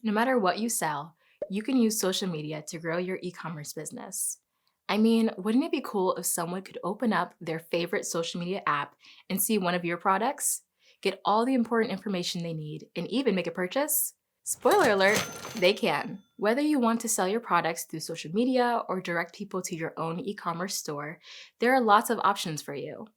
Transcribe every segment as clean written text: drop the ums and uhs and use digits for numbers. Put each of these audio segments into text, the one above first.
No matter what you sell, you can use social media to grow your e-commerce business. I mean, wouldn't it be cool if someone could open up their favorite social media app and see one of your products, get all the important information they need, and even make a purchase? Spoiler alert, they can. Whether you want to sell your products through social media or direct people to your own e-commerce store, there are lots of options for you.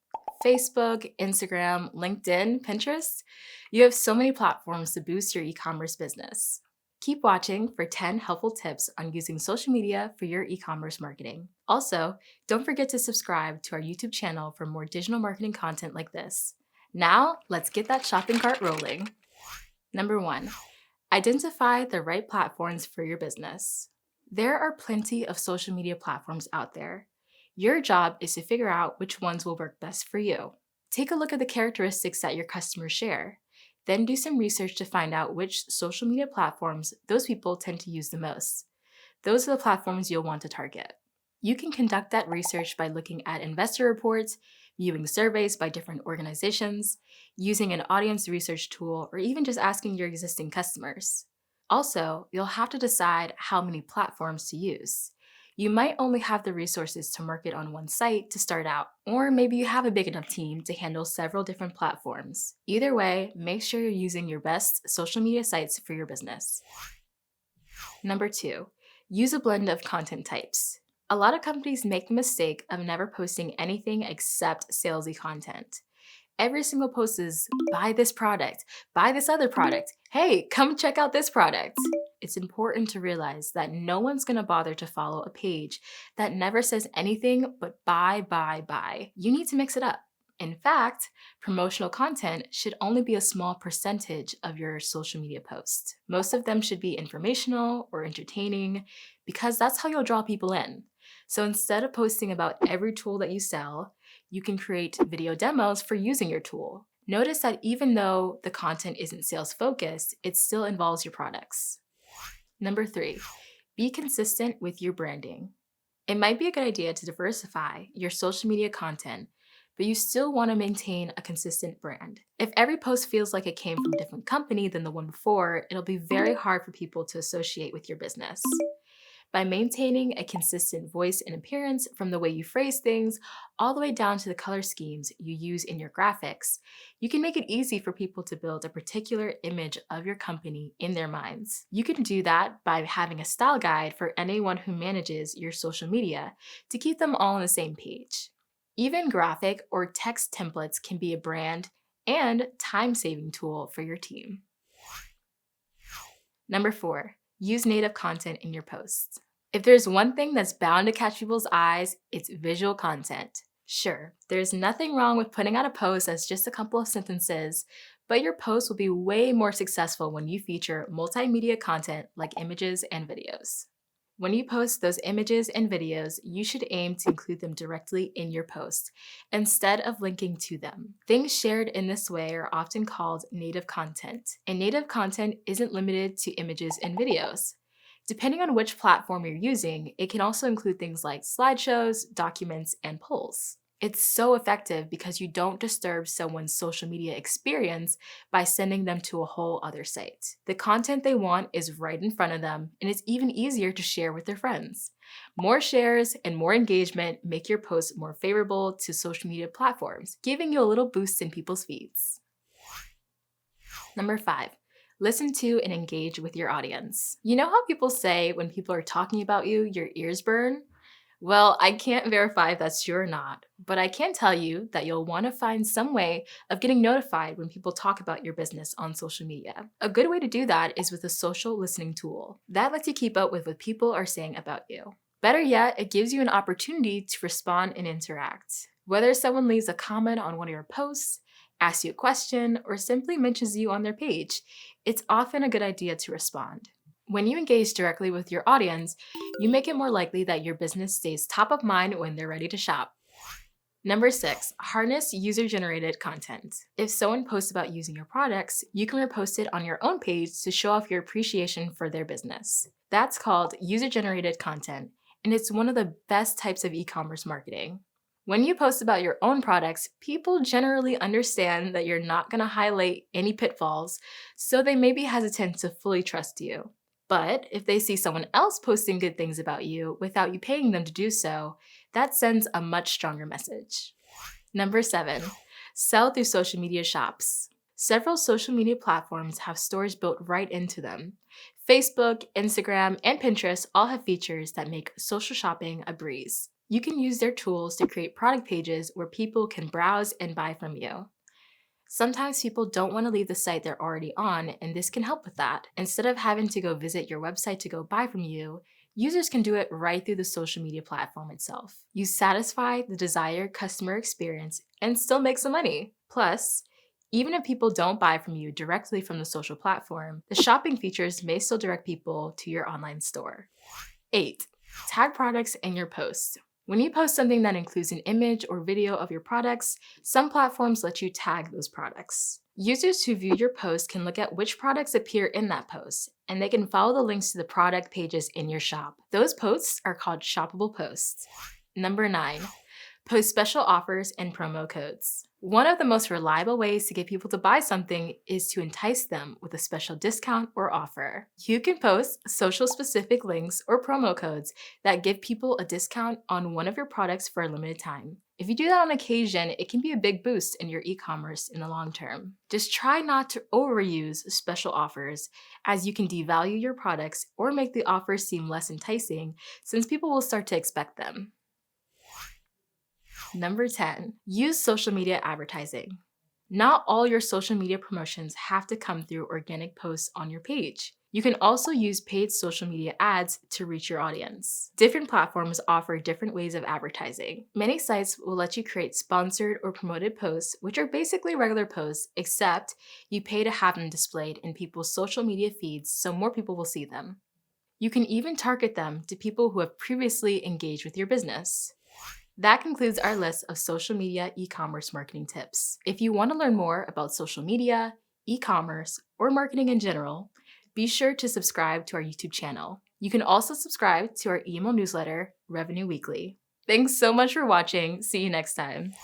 Facebook, Instagram, LinkedIn, Pinterest. You have so many platforms to boost your e-commerce business. Keep watching for 10 helpful tips on using social media for your e-commerce marketing. Also, don't forget to subscribe to our YouTube channel for more digital marketing content like this. Now, let's get that shopping cart rolling. Number 1, identify the right platforms for your business. There are plenty of social media platforms out there. Your job is to figure out which ones will work best for you. Take a look at the characteristics that your customers share. Then do some research to find out which social media platforms those people tend to use the most. Those are the platforms you'll want to target. You can conduct that research by looking at investor reports, viewing surveys by different organizations, using an audience research tool, or even just asking your existing customers. Also, you'll have to decide how many platforms to use. You might only have the resources to market on one site to start out, or maybe you have a big enough team to handle several different platforms. Either way, make sure you're using your best social media sites for your business. Number 2, use a blend of content types. A lot of companies make the mistake of never posting anything except salesy content. Every single post is, buy this product, buy this other product, hey, come check out this product. It's important to realize that no one's gonna bother to follow a page that never says anything but buy, buy, buy. You need to mix it up. In fact, promotional content should only be a small percentage of your social media posts. Most of them should be informational or entertaining because that's how you'll draw people in. So instead of posting about every tool that you sell, you can create video demos for using your tool. Notice that even though the content isn't sales focused, it still involves your products. Number 3, be consistent with your branding. It might be a good idea to diversify your social media content, but you still want to maintain a consistent brand. If every post feels like it came from a different company than the one before, it'll be very hard for people to associate with your business. By maintaining a consistent voice and appearance from the way you phrase things all the way down to the color schemes you use in your graphics, you can make it easy for people to build a particular image of your company in their minds. You can do that by having a style guide for anyone who manages your social media to keep them all on the same page. Even graphic or text templates can be a brand and time-saving tool for your team. Number 4, use native content in your posts. If there's one thing that's bound to catch people's eyes, it's visual content. Sure, there's nothing wrong with putting out a post that's just a couple of sentences, but your post will be way more successful when you feature multimedia content like images and videos. When you post those images and videos, you should aim to include them directly in your post instead of linking to them. Things shared in this way are often called native content, and native content isn't limited to images and videos. Depending on which platform you're using, it can also include things like slideshows, documents, and polls. It's so effective because you don't disturb someone's social media experience by sending them to a whole other site. The content they want is right in front of them, and it's even easier to share with their friends. More shares and more engagement make your posts more favorable to social media platforms, giving you a little boost in people's feeds. Number 5, listen to and engage with your audience. You know how people say when people are talking about you, your ears burn? Well, I can't verify if that's true or not, but I can tell you that you'll want to find some way of getting notified when people talk about your business on social media. A good way to do that is with a social listening tool. That lets you keep up with what people are saying about you. Better yet, it gives you an opportunity to respond and interact. Whether someone leaves a comment on one of your posts, asks you a question, or simply mentions you on their page, it's often a good idea to respond. When you engage directly with your audience, you make it more likely that your business stays top of mind when they're ready to shop. Number 6, harness user-generated content. If someone posts about using your products, you can repost it on your own page to show off your appreciation for their business. That's called user-generated content, and it's one of the best types of e-commerce marketing. When you post about your own products, people generally understand that you're not going to highlight any pitfalls, so they may be hesitant to fully trust you. But if they see someone else posting good things about you without you paying them to do so, that sends a much stronger message. Number 7, sell through social media shops. Several social media platforms have stores built right into them. Facebook, Instagram, and Pinterest all have features that make social shopping a breeze. You can use their tools to create product pages where people can browse and buy from you. Sometimes people don't want to leave the site they're already on, and this can help with that. Instead of having to go visit your website to go buy from you, users can do it right through the social media platform itself. You satisfy the desired customer experience and still make some money. Plus, even if people don't buy from you directly from the social platform, the shopping features may still direct people to your online store. 8. Tag products in your post. When you post something that includes an image or video of your products, some platforms let you tag those products. Users who view your post can look at which products appear in that post, and they can follow the links to the product pages in your shop. Those posts are called shoppable posts. Number 9. Post special offers and promo codes. One of the most reliable ways to get people to buy something is to entice them with a special discount or offer. You can post social-specific links or promo codes that give people a discount on one of your products for a limited time. If you do that on occasion, it can be a big boost in your e-commerce in the long term. Just try not to overuse special offers, as you can devalue your products or make the offers seem less enticing, since people will start to expect them. Number 10, use social media advertising. Not all your social media promotions have to come through organic posts on your page. You can also use paid social media ads to reach your audience. Different platforms offer different ways of advertising. Many sites will let you create sponsored or promoted posts, which are basically regular posts, except you pay to have them displayed in people's social media feeds so more people will see them. You can even target them to people who have previously engaged with your business. That concludes our list of social media e-commerce marketing tips. If you want to learn more about social media, e-commerce, or marketing in general, be sure to subscribe to our YouTube channel. You can also subscribe to our email newsletter, Revenue Weekly. Thanks so much for watching. See you next time.